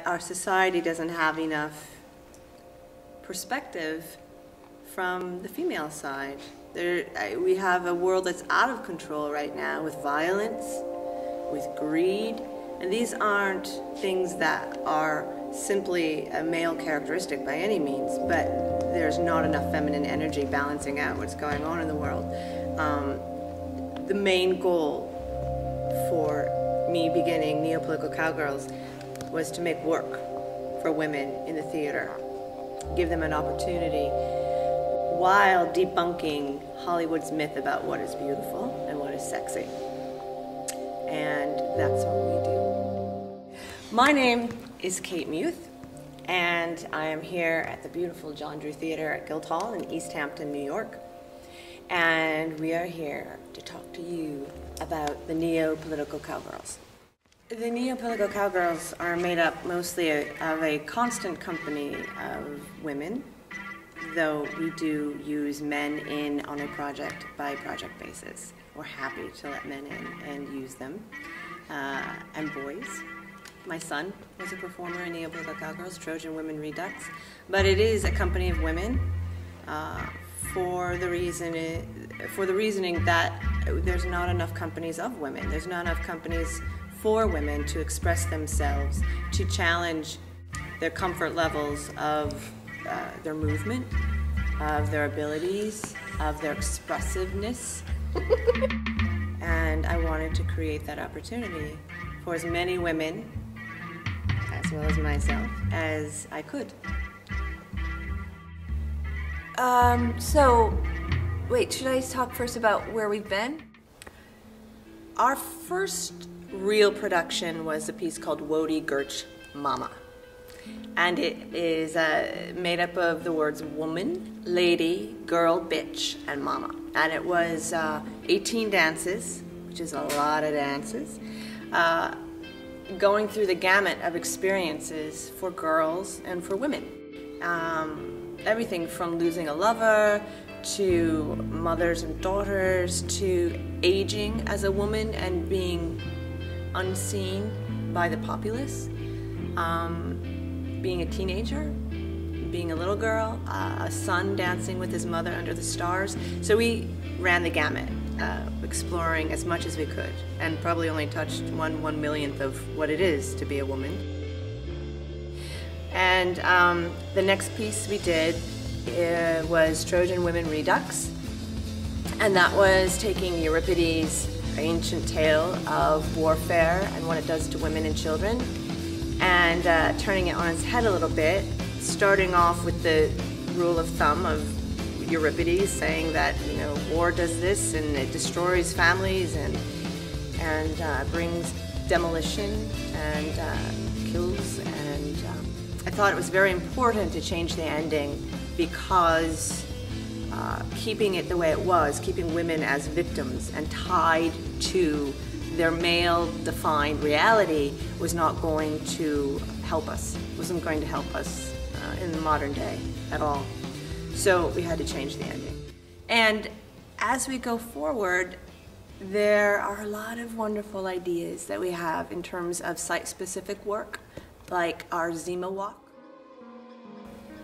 that our society doesn't have enough perspective from the female side. We have a world that's out of control right now with violence, with greed, and these aren't things that are simply a male characteristic by any means, but there's not enough feminine energy balancing out what's going on in the world. The main goal for me beginning Neopolitical Cowgirls was to make work for women in the theater, give them an opportunity while debunking Hollywood's myth about what is beautiful and what is sexy. And that's what we do. My name is Kate Mueth, and I am here at the beautiful John Drew Theater at Guildhall in East Hampton, New York. And we are here to talk to you about the Neopolitical Cowgirls. The Neopolitical Cowgirls are made up mostly of a constant company of women, though we do use men in on a project-by-project basis. We're happy to let men in and use them, and boys. My son was a performer in Neopolitical Cowgirls, Trojan Women Redux, but it is a company of women for the reasoning that there's not enough companies of women. There's not enough companies for women to express themselves, to challenge their comfort levels of their movement, of their abilities, of their expressiveness. And I wanted to create that opportunity for as many women, as well as myself, as I could. Wait, should I talk first about where we've been? Our first real production was a piece called Wody Gurch Mama. And it is made up of the words woman, lady, girl, bitch, and mama. And it was 18 dances, which is a lot of dances, going through the gamut of experiences for girls and for women. Everything from losing a lover, to mothers and daughters, to aging as a woman and being unseen by the populace, being a teenager, being a little girl, a son dancing with his mother under the stars. So we ran the gamut, exploring as much as we could, and probably only touched one millionth of what it is to be a woman. And the next piece we did was Trojan Women Redux, and that was taking Euripides' ancient tale of warfare and what it does to women and children, and turning it on its head a little bit, starting off with the rule of thumb of Euripides saying that, you know, war does this and it destroys families and brings demolition and kills. And I thought it was very important to change the ending because keeping it the way it was, keeping women as victims and tied to their male-defined reality was not going to help us, wasn't going to help us in the modern day at all. So we had to change the ending. And as we go forward, there are a lot of wonderful ideas that we have in terms of site-specific work, like our Zima Walk,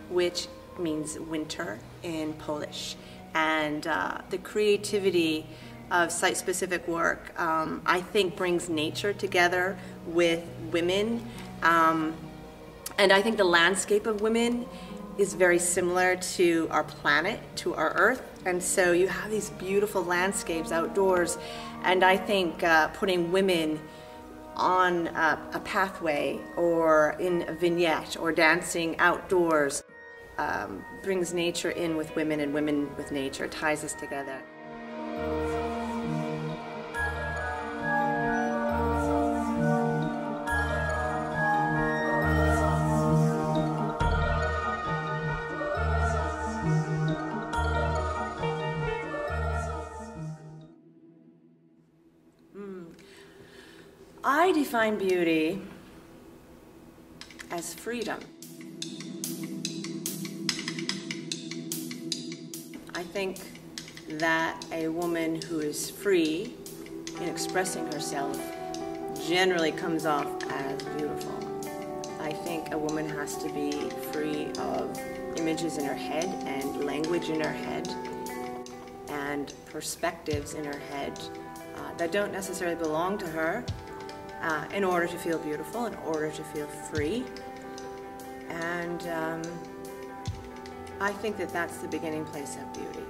which means winter in Polish. And the creativity of site-specific work, I think, brings nature together with women. And I think the landscape of women is very similar to our planet, to our Earth. And so you have these beautiful landscapes outdoors. And I think putting women on a pathway or in a vignette or dancing outdoors brings nature in with women and women with nature, ties us together. I define beauty as freedom. I think that a woman who is free in expressing herself generally comes off as beautiful. I think a woman has to be free of images in her head and language in her head and perspectives in her head that don't necessarily belong to her in order to feel beautiful, in order to feel free. And I think that that's the beginning place of beauty.